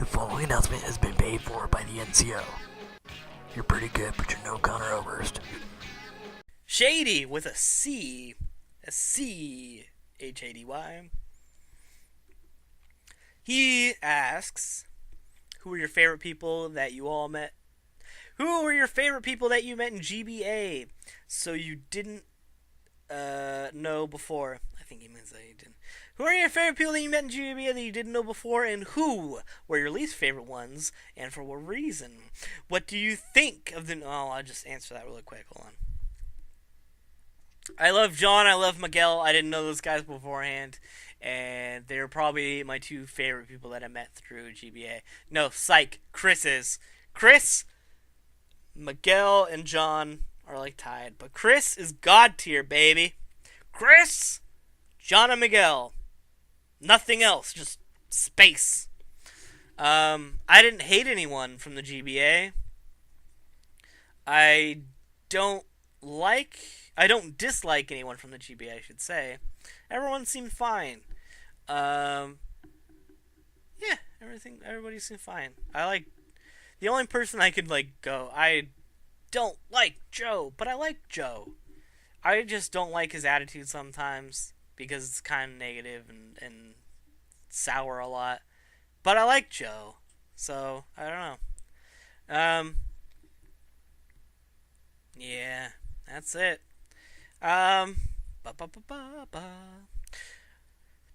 The following announcement has been paid for by the NCO. You're pretty good, but you're no Connor Oberst. Shady with a C. A C. H-A-D-Y. He asks, who were your favorite people that you all met? Who were your favorite people that you met in GBA? So you didn't know before. I think he means that you didn't. Who are your favorite people that you met in GBA that you didn't know before? And who were your least favorite ones? And for what reason? What do you think of the... Oh, I'll just answer that really quick. Hold on. I love John. I love Miguel. I didn't know those guys beforehand. And they're probably my two favorite people that I met through GBA. No, psych. Chris is. Chris, Miguel, and John are like tied. But Chris is God tier, baby. Chris, John, and Miguel. Nothing else. Just space. I didn't hate anyone from the GBA. I don't dislike anyone from the GBA, I should say. Everyone seemed fine. Yeah, everybody seemed fine. The only person I could, go, I don't like Joe, but I like Joe. I just don't like his attitude sometimes, because it's kind of negative and sour a lot. But I like Joe, so, I don't know. Yeah, that's it.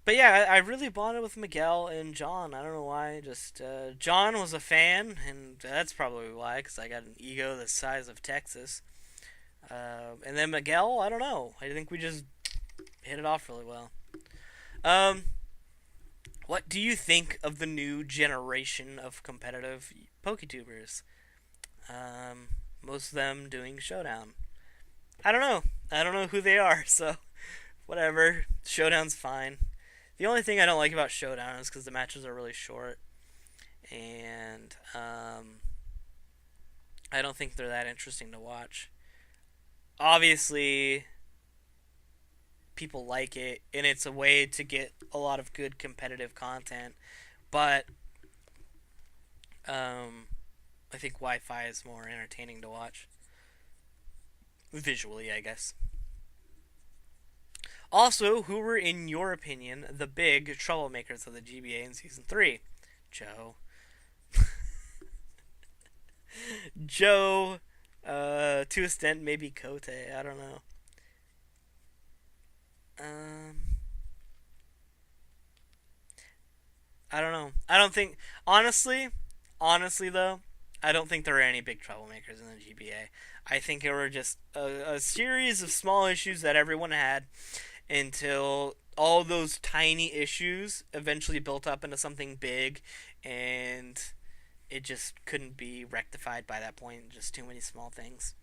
But yeah, I really bonded with Miguel and John. I don't know why. Just John was a fan, and that's probably why, because I got an ego the size of Texas. And then Miguel, I don't know. I think we just hit it off really well. What do you think of the new generation of competitive PokeTubers? Most of them doing Showdown. I don't know. I don't know who they are, so whatever. Showdown's fine. The only thing I don't like about Showdown is because the matches are really short, and I don't think they're that interesting to watch. Obviously, people like it, and it's a way to get a lot of good competitive content, but I think Wi-Fi is more entertaining to watch. Visually, I guess. Also, who were, in your opinion, the big troublemakers of the GBA in Season 3? Joe. Joe, to an extent, maybe Kote, I don't know. I don't know. I don't think, honestly though, I don't think there are any big troublemakers in the GBA. I think it were just a series of small issues that everyone had until all those tiny issues eventually built up into something big, and it just couldn't be rectified by that point. Just too many small things.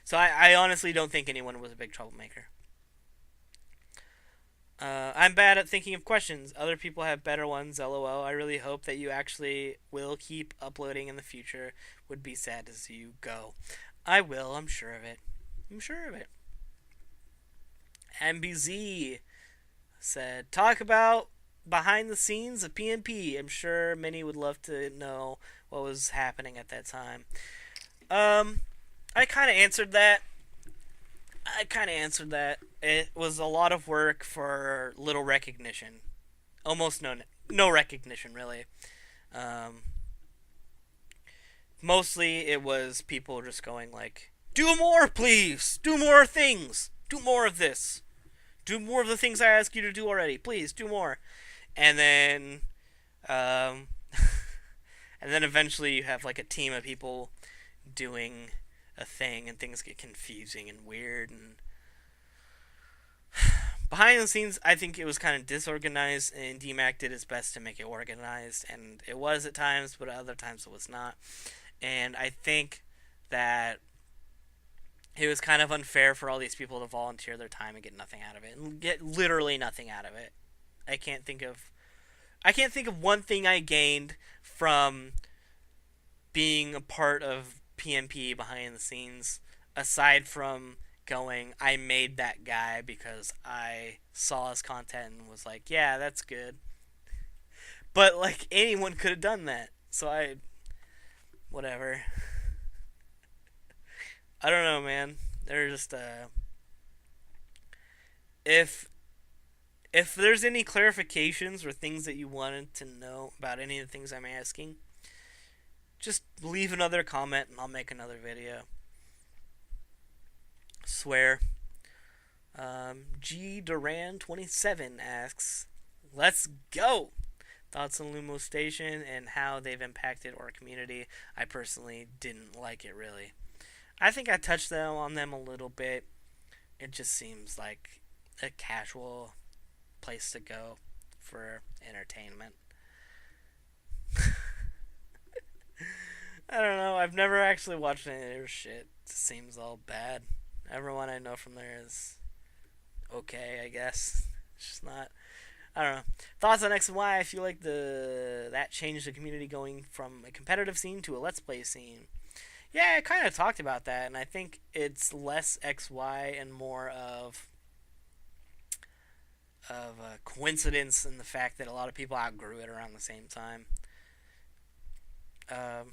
So I honestly don't think anyone was a big troublemaker. I'm bad at thinking of questions. Other people have better ones, lol. I really hope that you actually will keep uploading in the future. Would be sad to see you go. I will, I'm sure of it. MBZ said, talk about behind the scenes of PNP. I'm sure many would love to know what was happening at that time. I kind of answered that. It was a lot of work for little recognition. Almost no recognition, really. Mostly it was people just going like, do more, please! Do more things! Do more of this! Do more of the things I asked you to do already. Please, do more. And then, and then eventually you have like a team of people doing a thing, and things get confusing and weird, and behind the scenes, I think it was kind of disorganized, and DMAC did his best to make it organized, and it was at times, but at other times it was not. And I think that it was kind of unfair for all these people to volunteer their time and get nothing out of it, and get literally nothing out of it. I can't think of one thing I gained from being a part of PNP behind the scenes, aside from going, I made that guy because I saw his content and was like, yeah, that's good. But, like, anyone could have done that. So whatever. I don't know, man. They're just if there's any clarifications or things that you wanted to know about any of the things I'm asking, just leave another comment and I'll make another video. Swear. G Duran 27 asks, "Let's go. Thoughts on Lumo Station and how they've impacted our community." I personally didn't like it really. I think I touched on them a little bit. It just seems like a casual place to go for entertainment. I don't know. I've never actually watched any of their shit. It seems all bad. Everyone I know from there is okay, I guess. It's just not. I don't know. Thoughts on X and Y? I feel like that changed the community going from a competitive scene to a let's play scene. Yeah, I kind of talked about that, and I think it's less XY and more of a coincidence in the fact that a lot of people outgrew it around the same time. And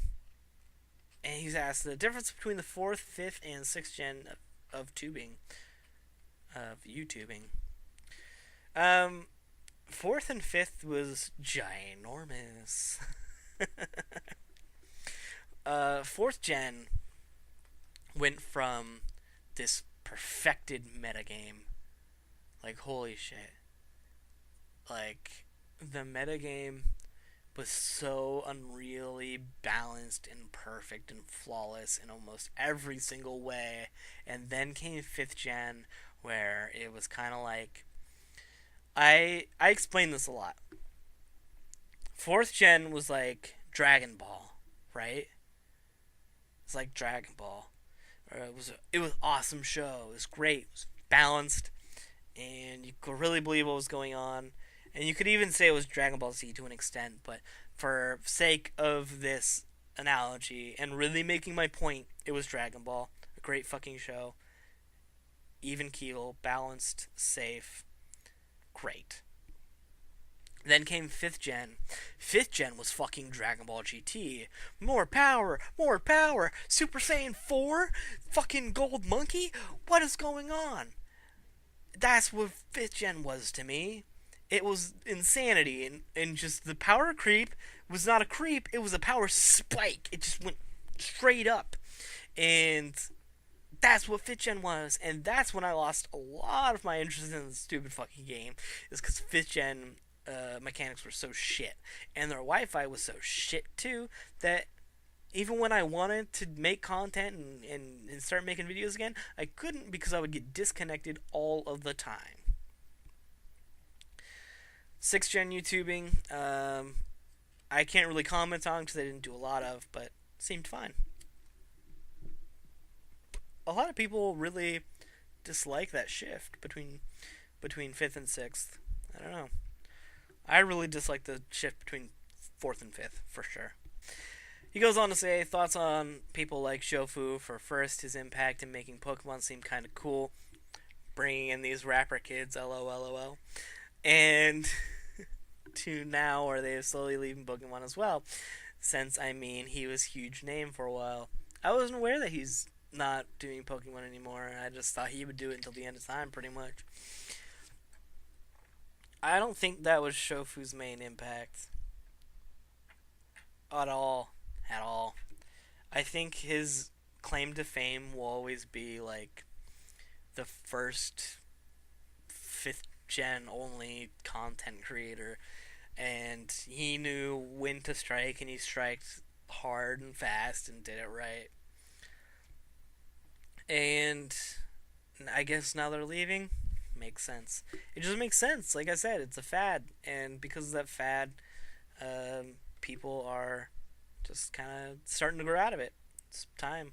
he's asked the difference between the 4th, 5th, and 6th gen of tubing, of YouTubing. 4th and 5th was ginormous. 4th gen went from this perfected metagame. Like, holy shit. Like, the metagame was so unreally balanced and perfect and flawless in almost every single way. And then came 5th gen, where it was kind of like... I explain this a lot. 4th gen was like Dragon Ball, right? It's like Dragon Ball. It was an awesome show. It was great. It was balanced, and you could really believe what was going on. And you could even say it was Dragon Ball Z to an extent, but for sake of this analogy and really making my point, it was Dragon Ball. A great fucking show. Even keel, balanced, safe, great. Then came 5th gen. 5th gen was fucking Dragon Ball GT. More power, more power. Super Saiyan 4? Fucking Gold Monkey? What is going on? That's what 5th gen was to me. It was insanity, and just the power creep was not a creep, it was a power spike. It just went straight up. And that's what 5th gen was, and that's when I lost a lot of my interest in the stupid fucking game, is because 5th gen mechanics were so shit, and their Wi-Fi was so shit too, that even when I wanted to make content and start making videos again, I couldn't because I would get disconnected all of the time. 6th gen YouTubing, I can't really comment on because I didn't do a lot of, but seemed fine. A lot of people really dislike that shift between 5th and 6th. I don't know. I really dislike the shift between 4th and 5th, for sure. He goes on to say, thoughts on people like Shofu for first, his impact in making Pokemon seem kind of cool, bringing in these rapper kids, lol, and to now where they have slowly leaving Pokemon as well, since, I mean, he was a huge name for a while. I wasn't aware that he's not doing Pokemon anymore. I just thought he would do it until the end of time, pretty much. I don't think that was Shofu's main impact. At all. I think his claim to fame will always be, like, the first 5th gen only content creator. And he knew when to strike, and he striked hard and fast and did it right. And I guess now they're leaving. Makes sense. It just makes sense. Like I said, it's a fad, and because of that fad, people are just kind of starting to grow out of it. It's time.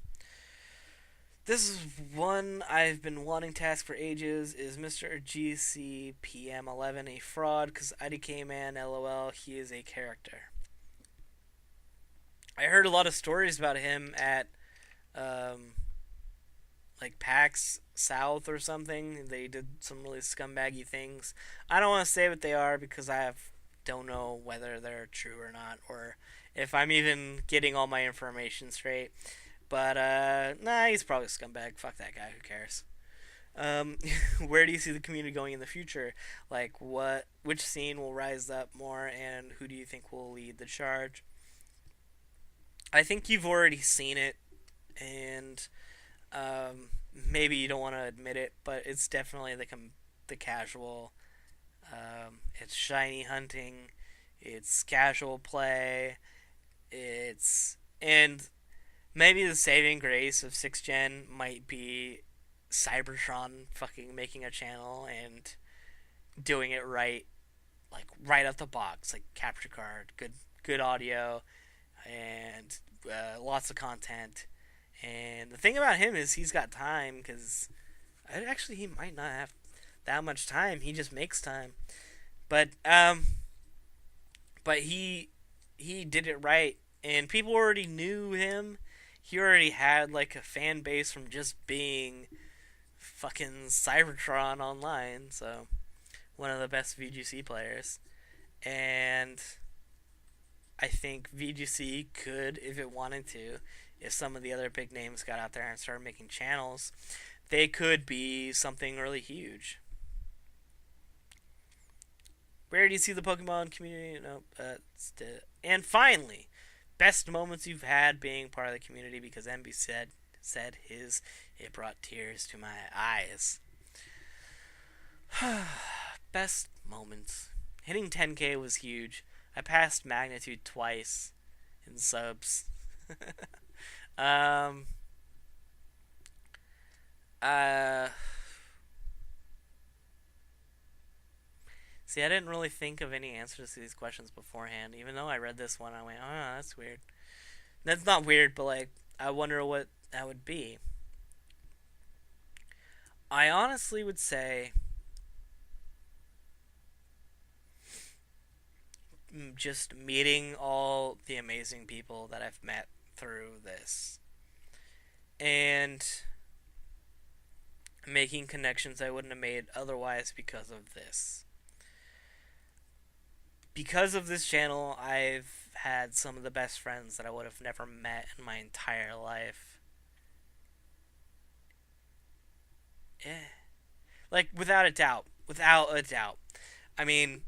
This is one I've been wanting to ask for ages. Is Mr. GCPM11 a fraud? Because IDK man, lol, he is a character. I heard a lot of stories about him at like PAX South or something. They did some really scumbaggy things. I don't want to say what they are because don't know whether they're true or not, or if I'm even getting all my information straight. But nah, he's probably a scumbag. Fuck that guy. Who cares? Um, where do you see the community going in the future? Like, which scene will rise up more, and who do you think will lead the charge? I think you've already seen it, and maybe you don't want to admit it, but it's definitely the casual. It's shiny hunting, it's casual play, it's and maybe the saving grace of 6th gen might be Cybertron fucking making a channel and doing it right, like right out the box, like capture card, good audio, and lots of content. And the thing about him is he's got time because actually he might not have that much time. He just makes time, but he did it right, and people already knew him. He already had like a fan base from just being fucking Cybertron online. So one of the best VGC players, and I think VGC could, if it wanted to, if some of the other big names got out there and started making channels, they could be something really huge. Where do you see the Pokemon community? No, and finally, best moments you've had being part of the community, because MB said his, it brought tears to my eyes. Best moments. Hitting 10K was huge. I passed Magnitude twice in subs. um. See, I didn't really think of any answers to these questions beforehand. Even though I read this one, I went, "Oh, that's weird." That's not weird, but like, I wonder what that would be. I honestly would say just meeting all the amazing people that I've met through this, and making connections I wouldn't have made otherwise because of this. Because of this channel, I've had some of the best friends that I would have never met in my entire life. Yeah. Like, without a doubt. Without a doubt. I mean,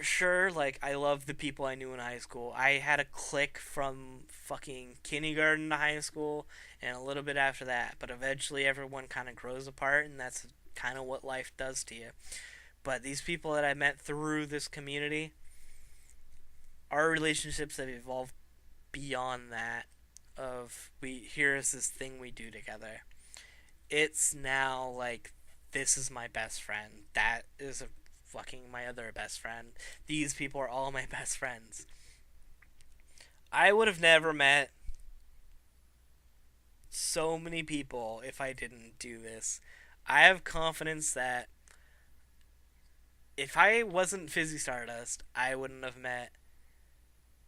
sure, like, I love the people I knew in high school. I had a clique from fucking kindergarten to high school and a little bit after that. But eventually everyone kind of grows apart, and that's kind of what life does to you. But these people that I met through this community, our relationships have evolved beyond that of here's this thing we do together. It's now like, this is my best friend. That is fucking my other best friend. These people are all my best friends. I would have never met so many people if I didn't do this. I have confidence that if I wasn't FizzyStardust, I wouldn't have met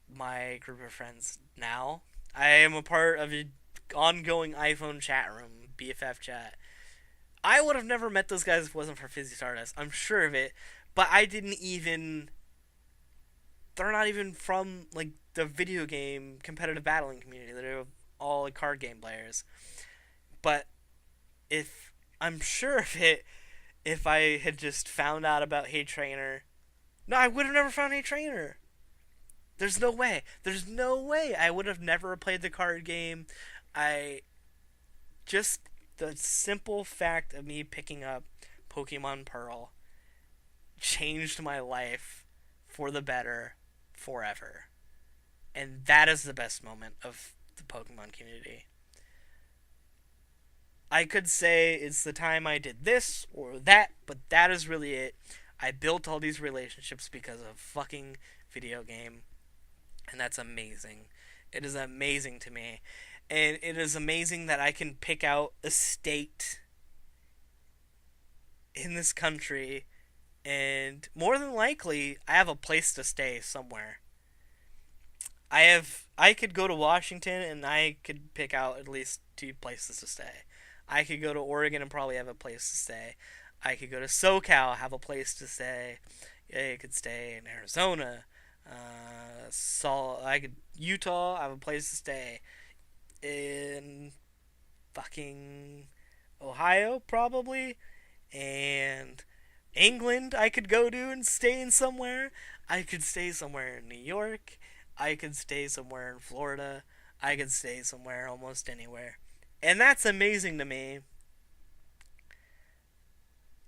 my group of friends now. I am a part of an ongoing iPhone chat room, BFF chat. I would have never met those guys if it wasn't for FizzyStardust. I'm sure of it. But I didn't even... They're not even from, like, the video game competitive battling community. They're all like, card game players. But if... I'm sure of it if I had just found out about Hey Trainer. No, I would have never found Hey Trainer. There's no way. There's no way. I would have never played the card game. Just the simple fact of me picking up Pokemon Pearl changed my life for the better forever. And that is the best moment of the Pokemon community. I could say it's the time I did this or that, but that is really it. I built all these relationships because of fucking video game, and that's amazing. It is amazing to me. And it is amazing that I can pick out a state in this country, and more than likely, I have a place to stay somewhere. I could go to Washington and I could pick out at least 2 places to stay. I could go to Oregon and probably have a place to stay. I could go to SoCal, have a place to stay. I could stay in Arizona. Utah. I have a place to stay in fucking Ohio, probably, and England. I could go to and stay in somewhere. I could stay somewhere in New York. I could stay somewhere in Florida. I could stay somewhere almost anywhere, and that's amazing to me.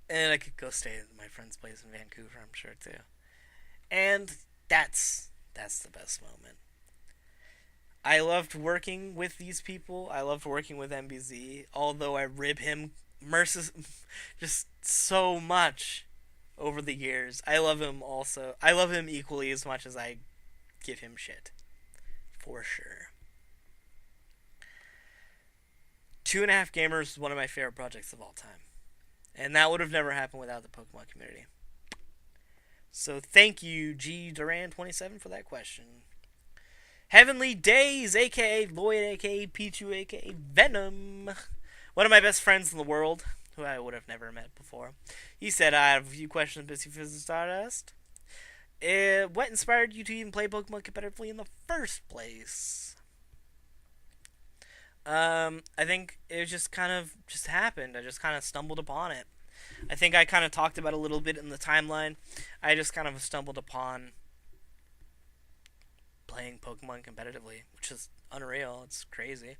And I could go stay at my friend's place in Vancouver, I'm sure too. And that's the best moment. I loved working with these people. I loved working with MBZ, although I rib him just so much over the years. I love him also. I love him equally as much as I give him shit. For sure. Two and a Half Gamers is one of my favorite projects of all time. And that would have never happened without the Pokemon community. So thank you, G Duran27, for that question. Heavenly Days, aka Lloyd, aka Pichu, aka Venom. One of my best friends in the world, who I would have never met before. He said, I have a few questions, Busy FizzyStardust. What inspired you to even play Pokemon competitively in the first place? I think it just kind of just happened. I just kind of stumbled upon it. I think I kind of talked about it a little bit in the timeline. I just kind of stumbled upon playing Pokemon competitively, which is unreal. It's crazy.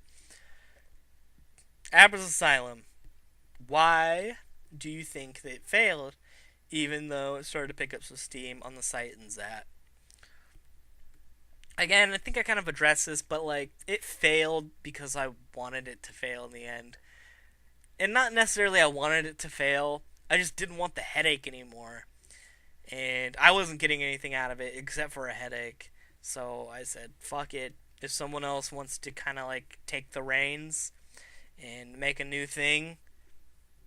Apple's Asylum. Why do you think that it failed, even though it started to pick up some steam on the site and that? Again, I think I kind of addressed this, but like it failed because I wanted it to fail in the end. And not necessarily I wanted it to fail. I just didn't want the headache anymore. And I wasn't getting anything out of it except for a headache. So I said, fuck it. If someone else wants to kind of like take the reins and make a new thing,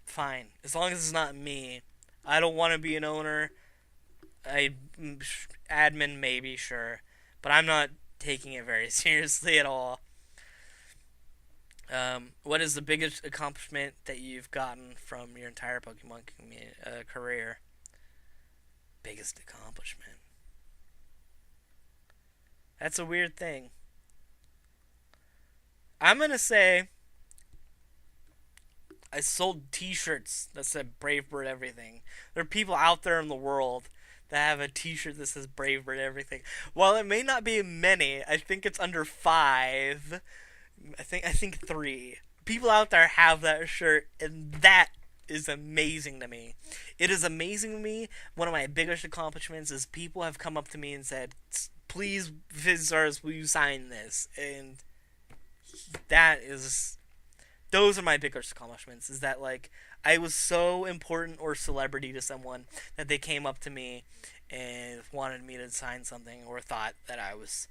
fine. As long as it's not me. I don't want to be an owner. Admin maybe, sure. But I'm not taking it very seriously at all. What is the biggest accomplishment that you've gotten from your entire Pokemon career? Biggest accomplishment. That's a weird thing. I'm going to say I sold t-shirts that said Brave Bird Everything. There are people out there in the world that have a t-shirt that says Brave Bird Everything. While it may not be many, I think it's under 5. I think 3. People out there have that shirt, and that is amazing to me. It is amazing to me. One of my biggest accomplishments is people have come up to me and said, please, FizzyStardust, will you sign this? And those are my biggest accomplishments, is that like I was so important or celebrity to someone that they came up to me and wanted me to sign something or thought that I was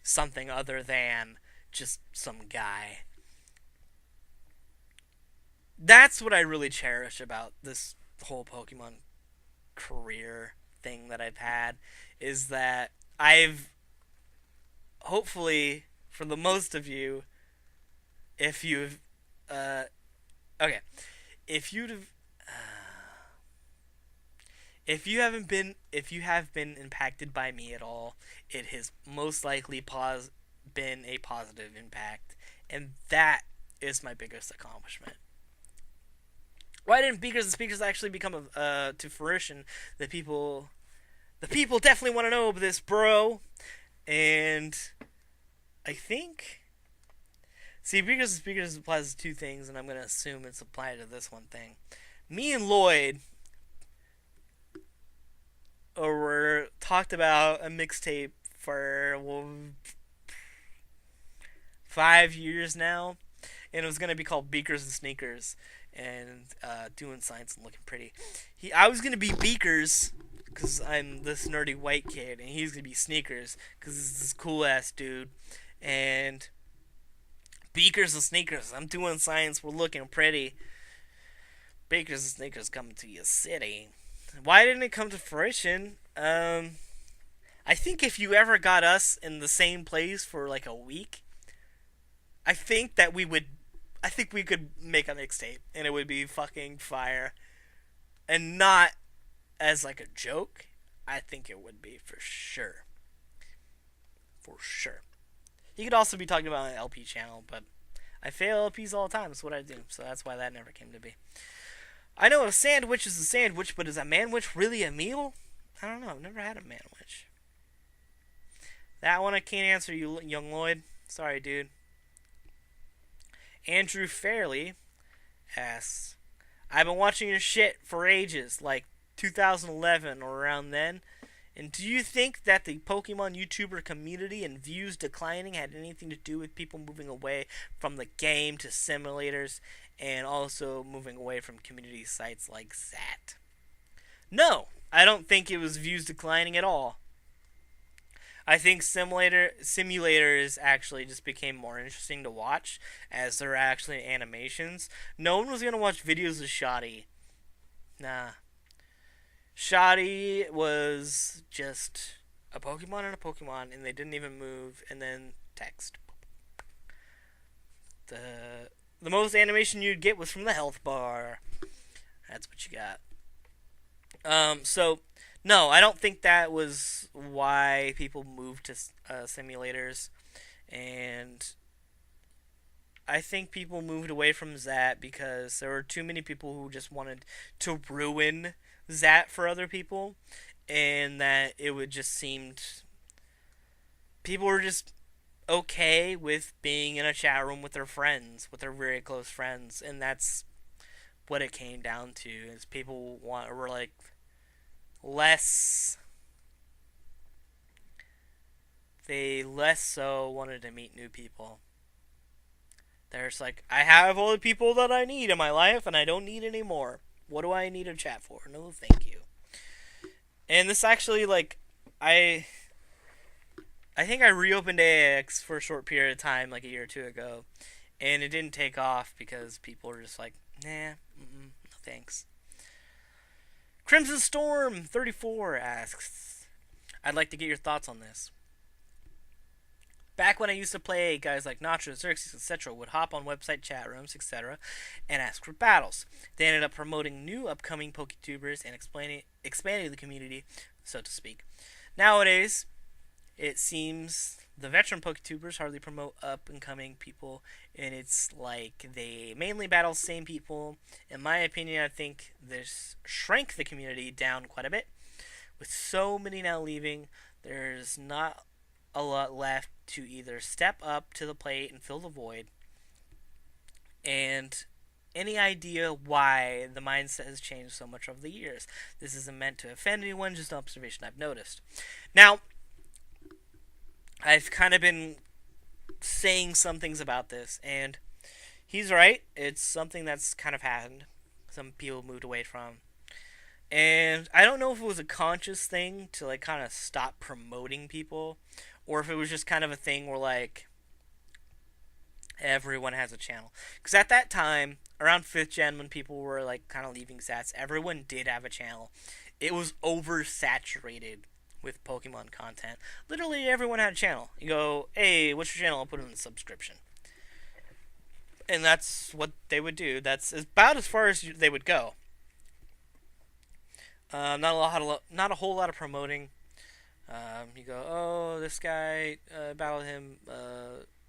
something other than just some guy. That's what I really cherish about this whole Pokemon career thing that I've had, is that I've hopefully, for the most of you, if you've okay, if you have been impacted by me at all, it has most likely been a positive impact, and that is my biggest accomplishment. Why didn't Beakers and Speakers actually become to fruition? The people definitely want to know this, bro. And I think, see, Beakers and Speakers applies to 2 things, and I'm gonna assume it's applied to this one thing. Me and Lloyd were talked about a mixtape for 5 years now, and it was gonna be called Beakers and Sneakers, and doing science and looking pretty. I was gonna be Beakers because I'm this nerdy white kid, and he's gonna be Sneakers because he's this cool ass dude. And Beakers and Sneakers, I'm doing science, we're looking pretty. Beakers and Sneakers coming to your city. Why didn't it come to fruition? I think if you ever got us in the same place for like a week, I think we could make a mixtape, and it would be fucking fire. And not as like a joke. I think it would be for sure. for sure. He could also be talking about an LP channel, but I fail LPs all the time. That's what I do, so that's why that never came to be. I know a sandwich is a sandwich, but is a manwich really a meal? I don't know. I've never had a manwich. That one I can't answer you, young Lloyd. Sorry, dude. Andrew Fairley asks, I've been watching your shit for ages, like 2011 or around then. And do you think that the Pokemon YouTuber community and views declining had anything to do with people moving away from the game to simulators and also moving away from community sites like that? No, I don't think it was views declining at all. I think simulators actually just became more interesting to watch as they're actually animations. No one was gonna watch videos of Shoddy. Nah. Shoddy was just a Pokemon and a Pokemon, and they didn't even move, and then text. The most animation you'd get was from the health bar. That's what you got. So, no, I don't think that was why people moved to simulators. And I think people moved away from that because there were too many people who just wanted to ruin that for other people. And that it would just seemed... people were just okay with being in a chat room with their friends, with their very close friends. And that's what it came down to, is people were like less so wanted to meet new people. There's like, I have all the people that I need in my life and I don't need any more. What do I need a chat for? No, thank you. And this actually, like, I think I reopened AAX for a short period of time, like a year or two ago, and it didn't take off because people were just like, nah, no thanks. Crimson Storm 34 asks, I'd like to get your thoughts on this. Back when I used to play, guys like Nacho, Xerxes, etc. would hop on website chat rooms, etc. and ask for battles. They ended up promoting new upcoming PokeTubers and expanding the community, so to speak. Nowadays, it seems the veteran PokeTubers hardly promote up-and-coming people, and it's like they mainly battle the same people. In my opinion, I think this shrank the community down quite a bit. With so many now leaving, there's not a lot left to either step up to the plate and fill the void. And any idea why the mindset has changed so much over the years? This isn't meant to offend anyone, just an observation I've noticed. Now, I've kind of been saying some things about this, and he's right. It's something that's kind of happened. Some people moved away from. And I don't know if it was a conscious thing to, like, kind of stop promoting people, or if it was just kind of a thing where, like, everyone has a channel. Because at that time, around 5th gen, when people were, like, kind of leaving sats, everyone did have a channel. It was oversaturated with Pokemon content. Literally everyone had a channel. You go, hey, what's your channel? I'll put it in the subscription. And that's what they would do. That's about as far as they would go. Not a whole lot of promoting. You go, oh, this guy, battled him,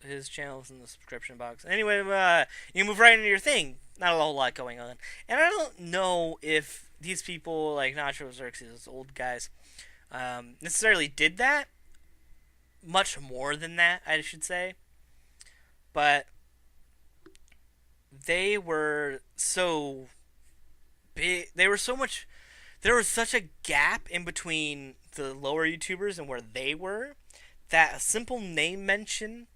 his channel's in the subscription box. Anyway, you move right into your thing. Not a whole lot going on. And I don't know if these people, like Nacho, Xerxes, old guys, necessarily did that. Much more than that, I should say. But they were so big. There was such a gap in between the lower YouTubers and where they were, that a simple name mention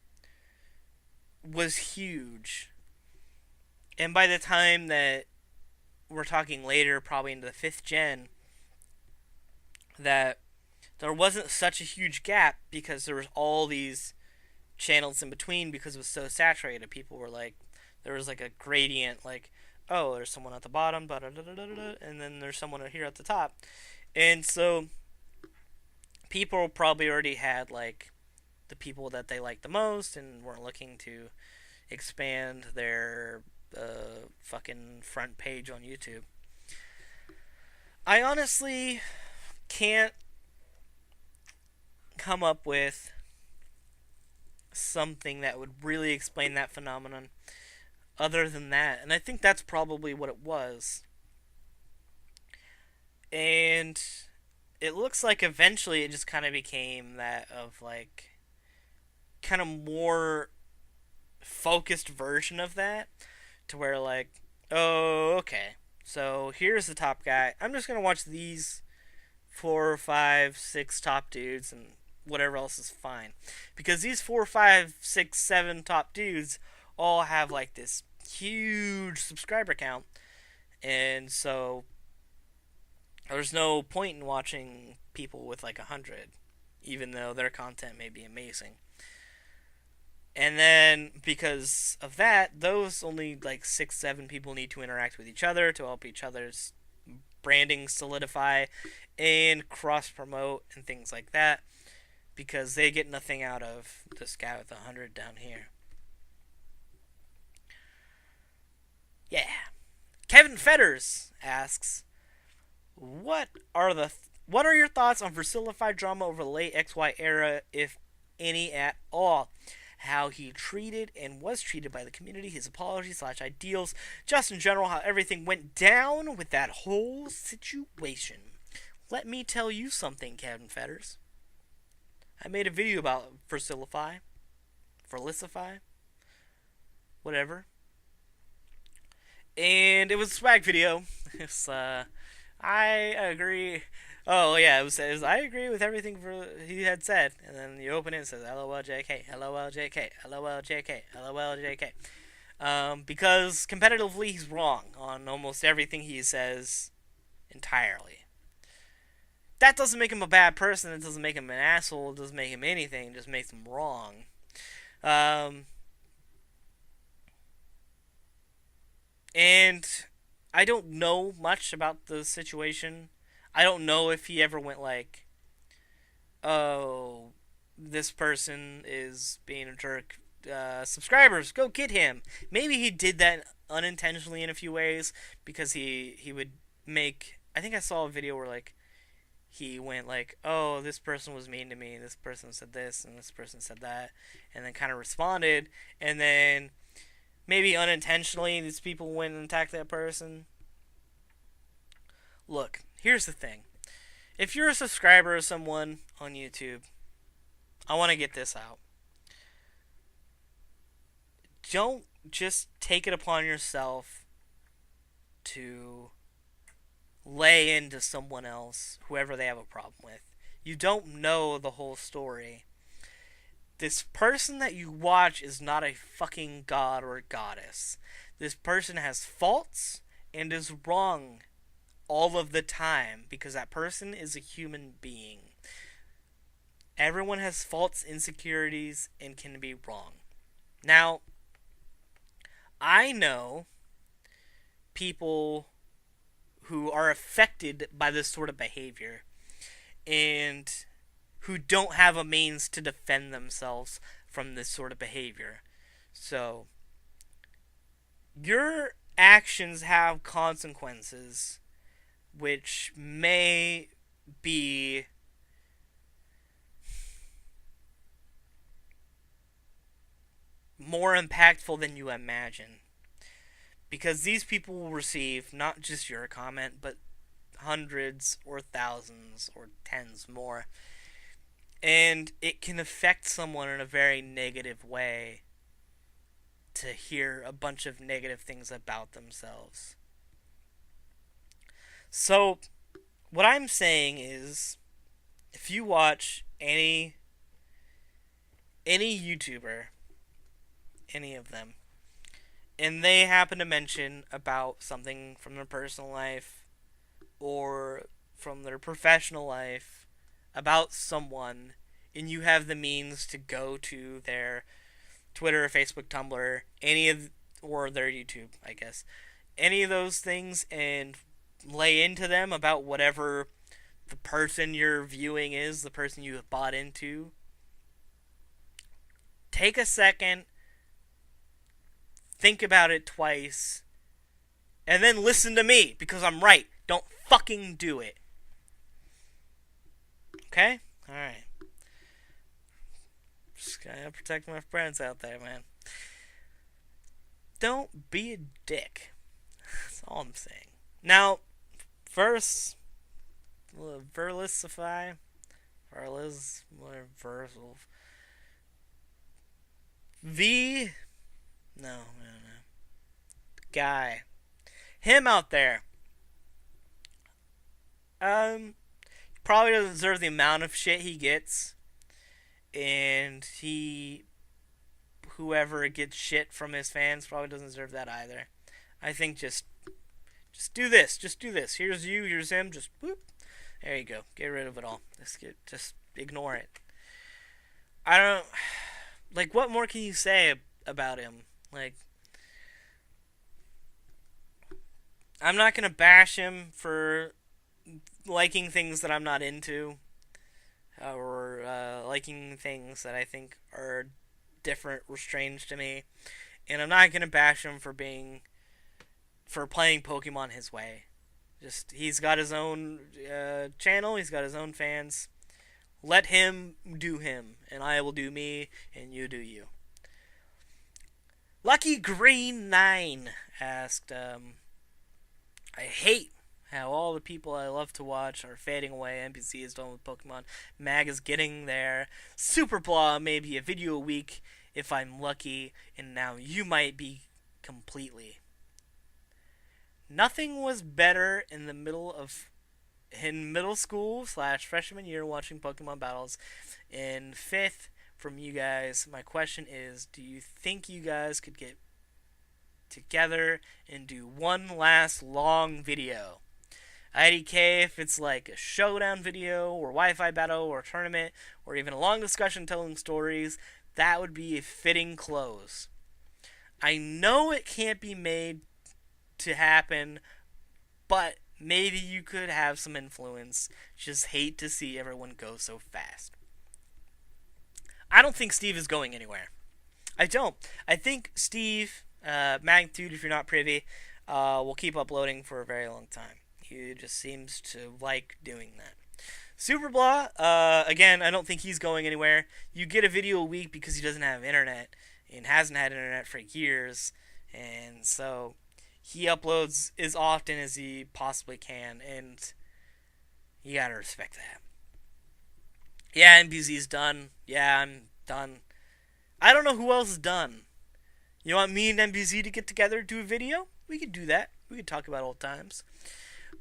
was huge. And by the time that we're talking later, probably into the 5th gen, that there wasn't such a huge gap because there was all these channels in between because it was so saturated. People were like, there was like a gradient, like, oh, there's someone at the bottom, and then there's someone here at the top. And so people probably already had, like, the people that they liked the most and weren't looking to expand their fucking front page on YouTube. I honestly can't come up with something that would really explain that phenomenon other than that. And I think that's probably what it was. And it looks like eventually it just kind of became that of like kind of more focused version of that, to where like, oh, okay, so here's the top guy. I'm just gonna watch these 4, 5, 6 top dudes, and whatever else is fine, because these 4, 5, 6, 7 top dudes all have like this huge subscriber count, and so there's no point in watching people with like 100, even though their content may be amazing. And then, because of that, those only like 6, 7 people need to interact with each other to help each other's branding solidify and cross promote and things like that, because they get nothing out of this guy with 100 down here. Yeah. Kevin Fetters asks, what are your thoughts on versilified drama over the late XY era, if any at all? How he treated and was treated by the community, his apologies / ideals, just in general, how everything went down with that whole situation. Let me tell you something, Kevin Fetters. I made a video about Versilify, whatever. And it was a swag video. It's, I agree. Oh, yeah, it was I agree with everything he had said. And then you open it and it says, LOLJK, LOLJK, LOLJK, LOLJK. Because competitively, he's wrong on almost everything he says entirely. That doesn't make him a bad person. It doesn't make him an asshole. It doesn't make him anything. It just makes him wrong. And I don't know much about the situation. I don't know if he ever went like, oh, this person is being a jerk. Subscribers, go get him. Maybe he did that unintentionally in a few ways, because he would make... I think I saw a video where like he went like, oh, this person was mean to me, this person said this, and this person said that, and then kind of responded, and then maybe unintentionally these people went and attacked that person. Look, here's the thing. If you're a subscriber of someone on YouTube, I want to get this out. Don't just take it upon yourself to lay into someone else, whoever they have a problem with. You don't know the whole story. This person that you watch is not a fucking god or a goddess. This person has faults and is wrong all of the time, because that person is a human being. Everyone has faults, insecurities, and can be wrong. Now, I know people who are affected by this sort of behavior and who don't have a means to defend themselves from this sort of behavior. So, your actions have consequences which may be more impactful than you imagine. Because these people will receive not just your comment, but hundreds or thousands or tens more. And it can affect someone in a very negative way to hear a bunch of negative things about themselves. So, what I'm saying is, if you watch any YouTuber, any of them, and they happen to mention about something from their personal life or from their professional life about someone, and you have the means to go to their Twitter, Facebook, Tumblr, or their YouTube, I guess, any of those things, and lay into them about whatever the person you're viewing is, the person you have bought into, take a second, think about it twice, and then listen to me, because I'm right. Don't fucking do it. Okay? Alright. Just gotta protect my friends out there, man. Don't be a dick. That's all I'm saying. Now, first, Verlisify. Verlis, whatever, Versal. V. No. Guy. Him out there. Probably doesn't deserve the amount of shit he gets. And whoever gets shit from his fans probably doesn't deserve that either. I think just do this. Just do this. Here's you, here's him. Just whoop. There you go. Get rid of it all. Just ignore it. I don't... Like, what more can you say about him? Like, I'm not going to bash him for liking things that I'm not into. Or liking things that I think are different or strange to me. And I'm not going to bash him for playing Pokemon his way. He's got his own channel, he's got his own fans. Let him do him, and I will do me, and you do you. Lucky Green 9 asked, I hate how all the people I love to watch are fading away. NPC is done with Pokemon. Mag is getting there. Superblaw, maybe a video a week if I'm lucky, and now you might be completely. Nothing was better in middle school / freshman year watching Pokemon battles. In 5th, from you guys, my question is, do you think you guys could get together and do one last long video? IDK if it's like a showdown video or Wi-Fi battle or tournament or even a long discussion telling stories, that would be a fitting close. I know it can't be made to happen, but maybe you could have some influence. Just hate to see everyone go so fast. I don't think Steve is going anywhere. I don't. I think Steve, Magnitude, if you're not privy, will keep uploading for a very long time. He just seems to like doing that. Superblaw, again, I don't think he's going anywhere. You get a video a week because he doesn't have internet and hasn't had internet for years, and so he uploads as often as he possibly can, and you gotta respect that. Yeah, NBZ's done. Yeah, I'm done. I don't know who else is done. You want me and NBZ to get together and do a video? We could do that. We could talk about old times.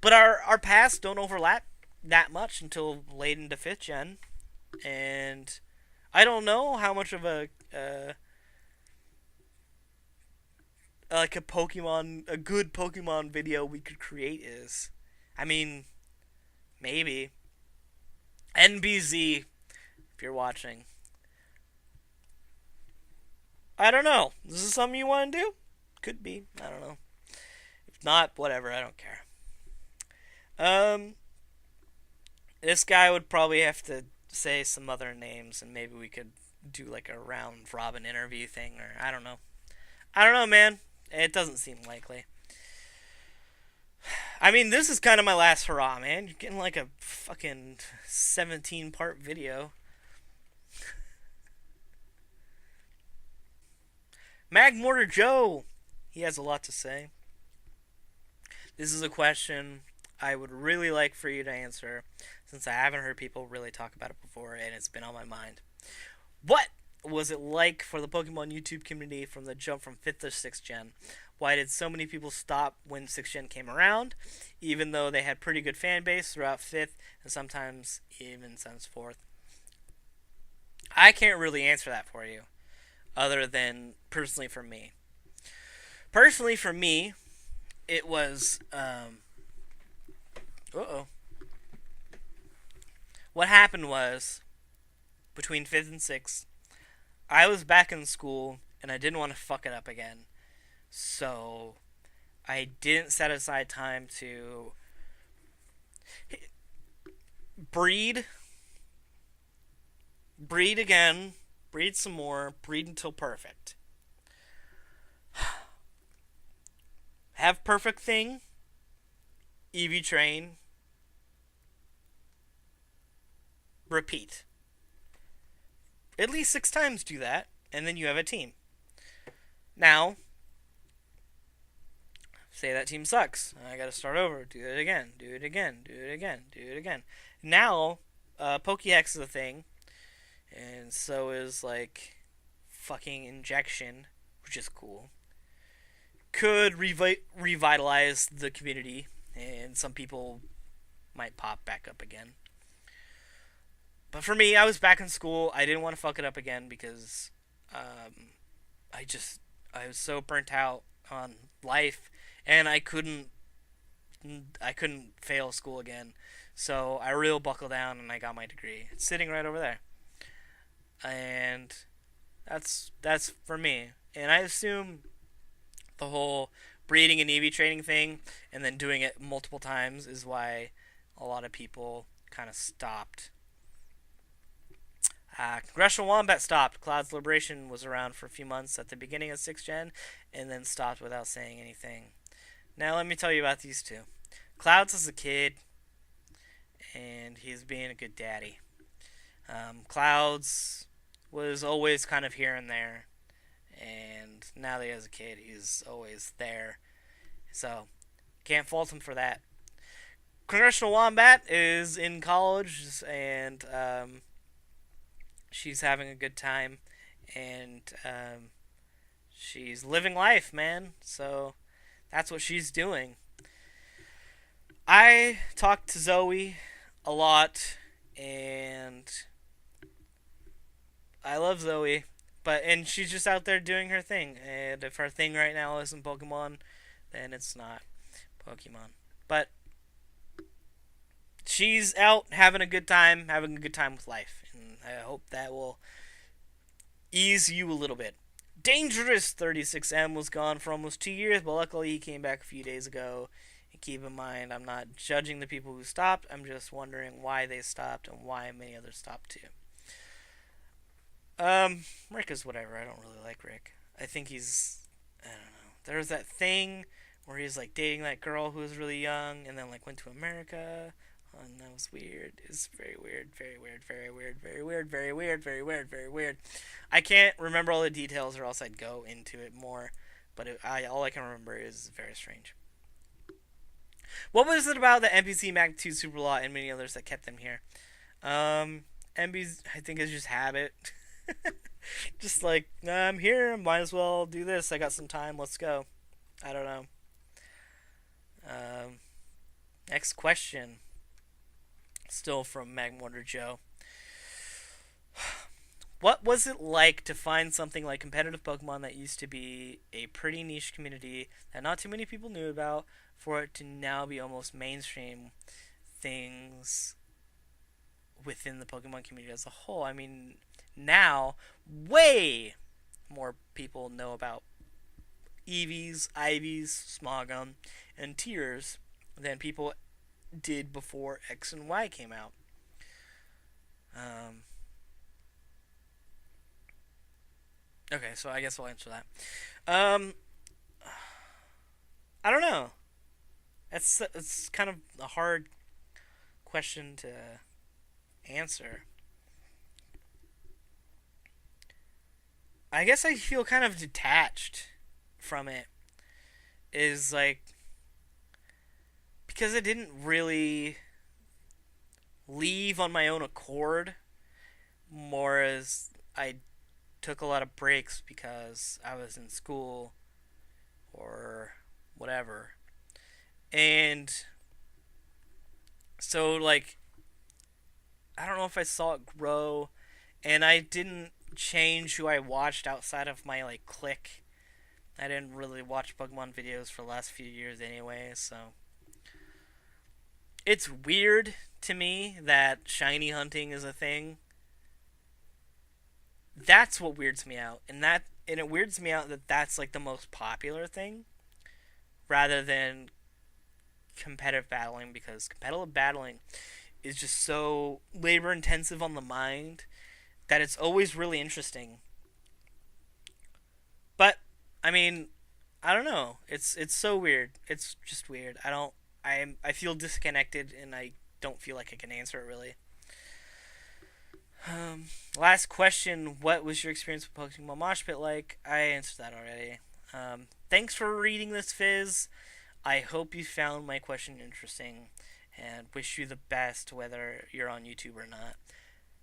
But our paths don't overlap that much until late into 5th gen. And I don't know how much of a good Pokemon video we could create is. I mean, maybe. NBZ, if you're watching. I don't know. Is this something you want to do? Could be. I don't know. If not, whatever. I don't care. This guy would probably have to say some other names, and maybe we could do like a round robin interview thing, or I don't know. I don't know, man. It doesn't seem likely. I mean, this is kind of my last hurrah, man. You're getting like a fucking 17-part video. Magmortar Joe, he has a lot to say. This is a question I would really like for you to answer, since I haven't heard people really talk about it before, and it's been on my mind. What was it like for the Pokemon YouTube community from the jump from 5th to 6th gen? Why did so many people stop when 6th gen came around, even though they had pretty good fan base throughout 5th, and sometimes even since 4th? I can't really answer that for you, other than personally for me. Personally for me, it was, what happened was, between 5th and 6th, I was back in school, and I didn't want to fuck it up again. So, I didn't set aside time to breed again, breed some more, breed until perfect. Have perfect thing, EV train, repeat. At least 6 times do that, and then you have a team. Now, say that team sucks. I gotta start over. Do it again. Do it again. Do it again. Do it again. Now, Pokehex is a thing, and so is like fucking injection, which is cool. Could revitalize the community, and some people might pop back up again. But for me, I was back in school. I didn't want to fuck it up again because I was so burnt out on life, and I couldn't fail school again. So I real buckled down and I got my degree. It's sitting right over there, and that's for me. And I assume the whole breeding and EV training thing, and then doing it multiple times, is why a lot of people kind of stopped. Congressional Wombat stopped. Cloud's Liberation was around for a few months at the beginning of 6th Gen, and then stopped without saying anything. Now let me tell you about these two. Clouds is a kid, and he's being a good daddy. Clouds was always kind of here and there, and now that he has a kid, he's always there. So, can't fault him for that. Congressional Wombat is in college, and she's having a good time, and she's living life, man. So that's what she's doing. I talk to Zoe a lot, and I love Zoe, and she's just out there doing her thing. And if her thing right now isn't Pokemon, then it's not Pokemon. But she's out having a good time with life. And I hope that will ease you a little bit. Dangerous 36M was gone for almost 2 years, but luckily he came back a few days ago. And keep in mind, I'm not judging the people who stopped. I'm just wondering why they stopped and why many others stopped too. Rick is whatever. I don't really like Rick. I think he's, I don't know. There was that thing where he was like dating that girl who was really young and then like went to America. And that was weird. It's very weird, very weird, very weird, very weird, very weird, very weird, very weird. I can't remember all the details, or else I'd go into it more. But all I can remember is very strange. What was it about the NPC Magnitude Super Law and many others that kept them here? NPCs, I think, is just habit. Just like, I'm here, might as well do this. I got some time, let's go. I don't know. Next question. Still from Magmortar Joe. What was it like to find something like competitive Pokemon that used to be a pretty niche community that not too many people knew about, for it to now be almost mainstream things within the Pokemon community as a whole? I mean, now way more people know about Eevees, Ivies, Smogon, and Tears than people did before X and Y came out. Okay, so I guess I'll answer that. I don't know. It's kind of a hard question to answer. I guess I feel kind of detached from it. Is like, because I didn't really leave on my own accord, more as I took a lot of breaks because I was in school or whatever. And so, like, I don't know if I saw it grow, and I didn't change who I watched outside of my, like, clique. I didn't really watch Pokemon videos for the last few years anyway, so it's weird to me that shiny hunting is a thing. That's what weirds me out, and it weirds me out that that's like the most popular thing rather than competitive battling, because competitive battling is just so labor intensive on the mind that it's always really interesting. But I mean, I don't know. It's so weird. It's just weird. I feel disconnected, and I don't feel like I can answer it really. Last question. What was your experience with Pokemon Mosh Pit like? I answered that already. Thanks for reading this, Fizz. I hope you found my question interesting and wish you the best whether you're on YouTube or not.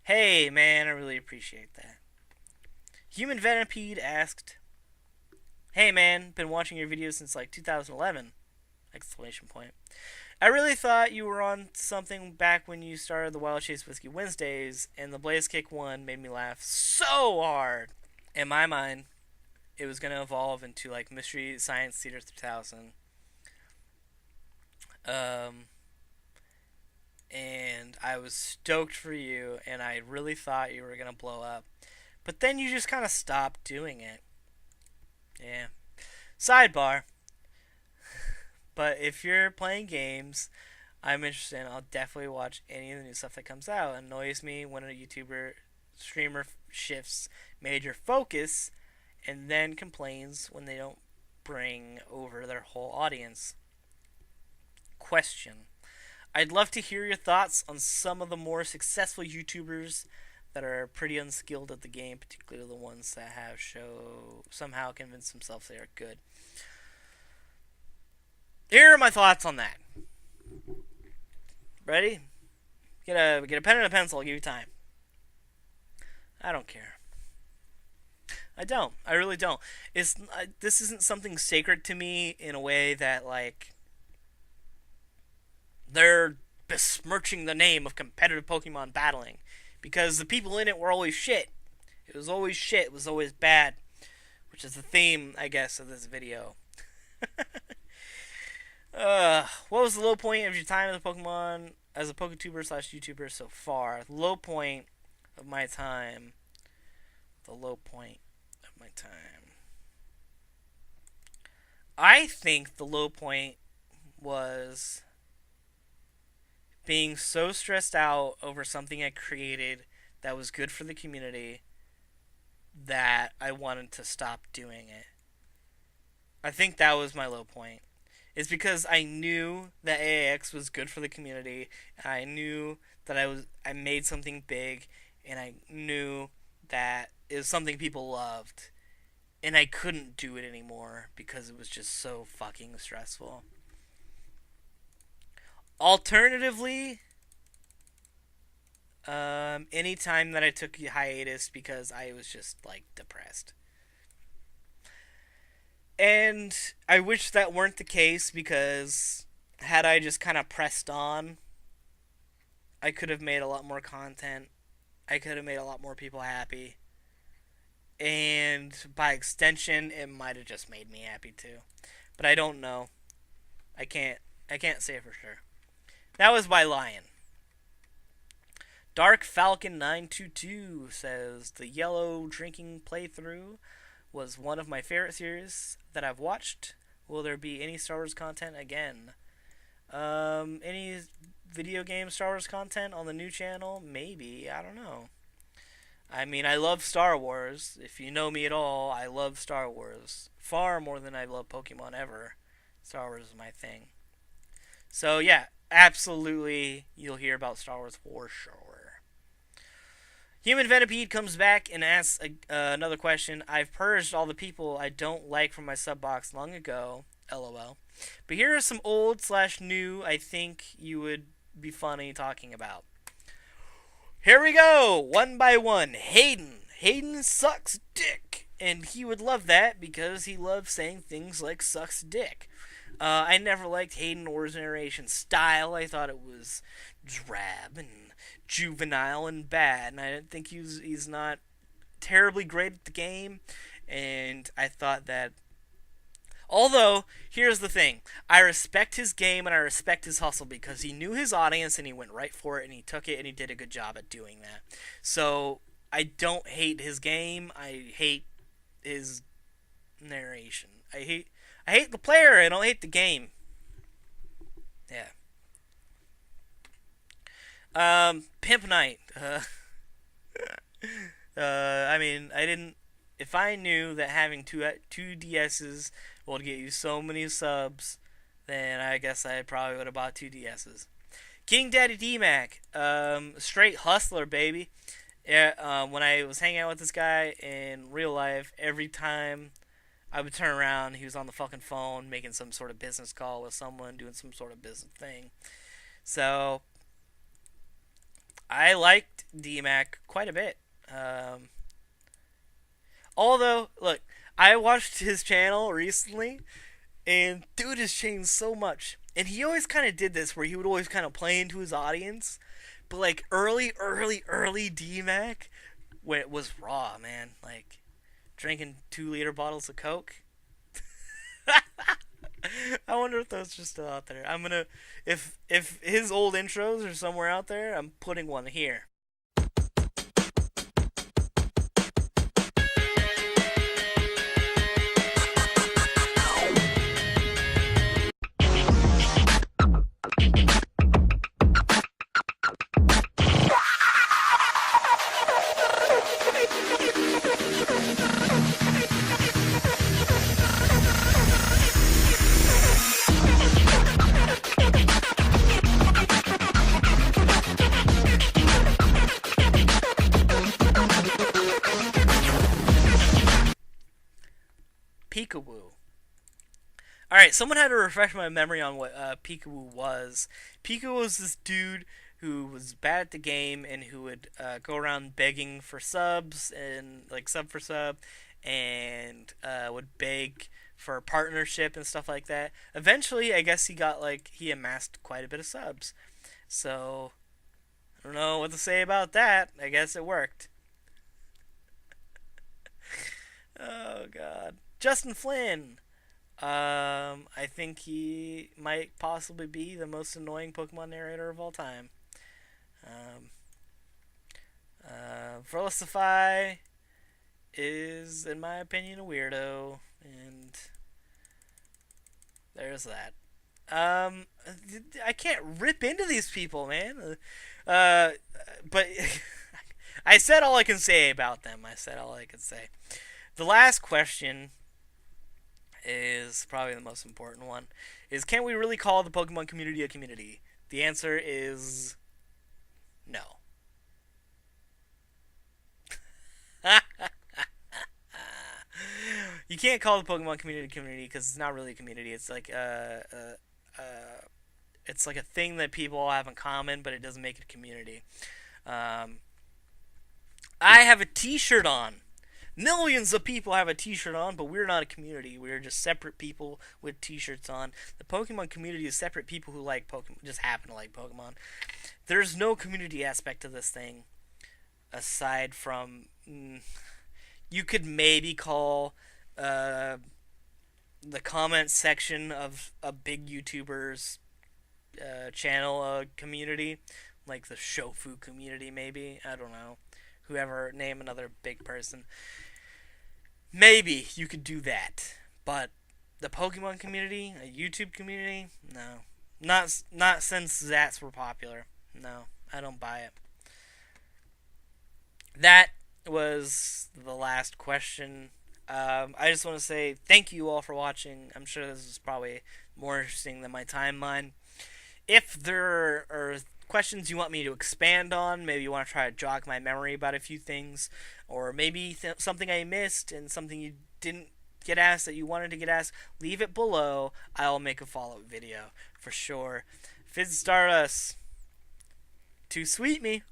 Hey, man, I really appreciate that. Human Venipede asked, "Hey, man, been watching your videos since like 2011!" Exclamation point. I really thought you were on something back when you started the Wild Chase Whiskey Wednesdays, and the Blaze Kick one made me laugh so hard. In my mind, it was going to evolve into like Mystery Science Theater 3000. And I was stoked for you, and I really thought you were going to blow up. But then you just kind of stopped doing it. Yeah. Sidebar. But if you're playing games, I'm interested. I'll definitely watch any of the new stuff that comes out. It annoys me when a YouTuber streamer shifts major focus and then complains when they don't bring over their whole audience. Question. I'd love to hear your thoughts on some of the more successful YouTubers that are pretty unskilled at the game, particularly the ones that have somehow convinced themselves they are good. Here are my thoughts on that. Ready? Get a pen and a pencil. I'll give you time. I don't care. I don't. I really don't. This isn't something sacred to me in a way that like they're besmirching the name of competitive Pokemon battling, because the people in it were always shit. It was always shit. It was always bad, which is the theme, I guess, of this video. What was the low point of your time as a Pokemon, as a Poketuber / YouTuber so far? Low point of my time. The low point of my time. I think the low point was being so stressed out over something I created that was good for the community that I wanted to stop doing it. I think that was my low point. It's because I knew that AAX was good for the community, and I knew that I made something big, and I knew that it was something people loved, and I couldn't do it anymore because it was just so fucking stressful. Alternatively, any time that I took a hiatus because I was just like depressed. And I wish that weren't the case, because had I just kind of pressed on, I could have made a lot more content. I could have made a lot more people happy. And by extension, it might have just made me happy too. But I don't know. I can't say for sure. That was by Lion. Dark Falcon 922 says the yellow drinking playthrough was one of my favorite series that I've watched. Will there be any Star Wars content again? Any video game Star Wars content on the new channel? Maybe. I don't know. I mean, I love Star Wars. If you know me at all, I love Star Wars. Far more than I love Pokemon ever. Star Wars is my thing. So, yeah, absolutely, you'll hear about Star Wars for sure. Human Venipede comes back and asks another question. I've purged all the people I don't like from my sub box long ago. LOL. But here are some old / new I think you would be funny talking about. Here we go. One by one. Hayden. Hayden sucks dick. And he would love that because he loves saying things like sucks dick. I never liked Hayden or his narration style. I thought it was drab and juvenile and bad, and I didn't think he's not terribly great at the game. And I thought that, although here's the thing, I respect his game and I respect his hustle because he knew his audience and he went right for it and he took it and he did a good job at doing that. So I don't hate his game. I hate his narration. I hate the player. I don't hate the game. Yeah. Pimp Night. I mean, I didn't. If I knew that having two DSs would get you so many subs, then I guess I probably would have bought 2 DSs. King Daddy D-Mac, straight hustler, baby. Yeah, when I was hanging out with this guy in real life, every time I would turn around, he was on the fucking phone making some sort of business call with someone, doing some sort of business thing. So I liked DMAC quite a bit. Um, Although, look, I watched his channel recently, and dude has changed so much. And he always kind of did this where he would always kind of play into his audience. But like early DMAC, when it was raw, man, like drinking 2 liter bottles of Coke. I wonder if those are still out there. I'm gonna, if his old intros are somewhere out there, I'm putting one here. Peekaboo. All right, someone had to refresh my memory on what Peekaboo was. Peekaboo was this dude who was bad at the game and who would go around begging for subs and like sub for sub, and would beg for partnership and stuff like that. Eventually, I guess he amassed quite a bit of subs. So I don't know what to say about that. I guess it worked. Oh God, Justin Flynn. I think he might possibly be the most annoying Pokemon narrator of all time. Um, Versify is, in my opinion, a weirdo, and there's that. Um, I can't rip into these people, man. Uh, but I said all I can say about them. I said all I can say. The last question is probably the most important one. Is, can we really call the Pokemon community a community? The answer is no. You can't call the Pokemon community a community because it's not really a community. It's like it's like a thing that people all have in common, but it doesn't make it a community. Um, I have a T-shirt on. Millions of people have a T-shirt on, but we're not a community. We're just separate people with T-shirts on. The Pokemon community is separate people who like Pokemon, just happen to like Pokemon. There's no community aspect to this thing, aside from you could maybe call the comment section of a big YouTuber's channel a community, like the Shofu community, maybe. I don't know. Whoever, name another big person. Maybe you could do that, but the Pokemon community, a YouTube community, no, not since Zats were popular. No, I don't buy it. That was the last question. I just want to say thank you all for watching. I'm sure this is probably more interesting than my timeline. If there are questions you want me to expand on, maybe you want to try to jog my memory about a few things, or maybe something I missed and something you didn't get asked that you wanted to get asked, leave it below. I'll make a follow-up video for sure. FizzyStardust, to sweet me.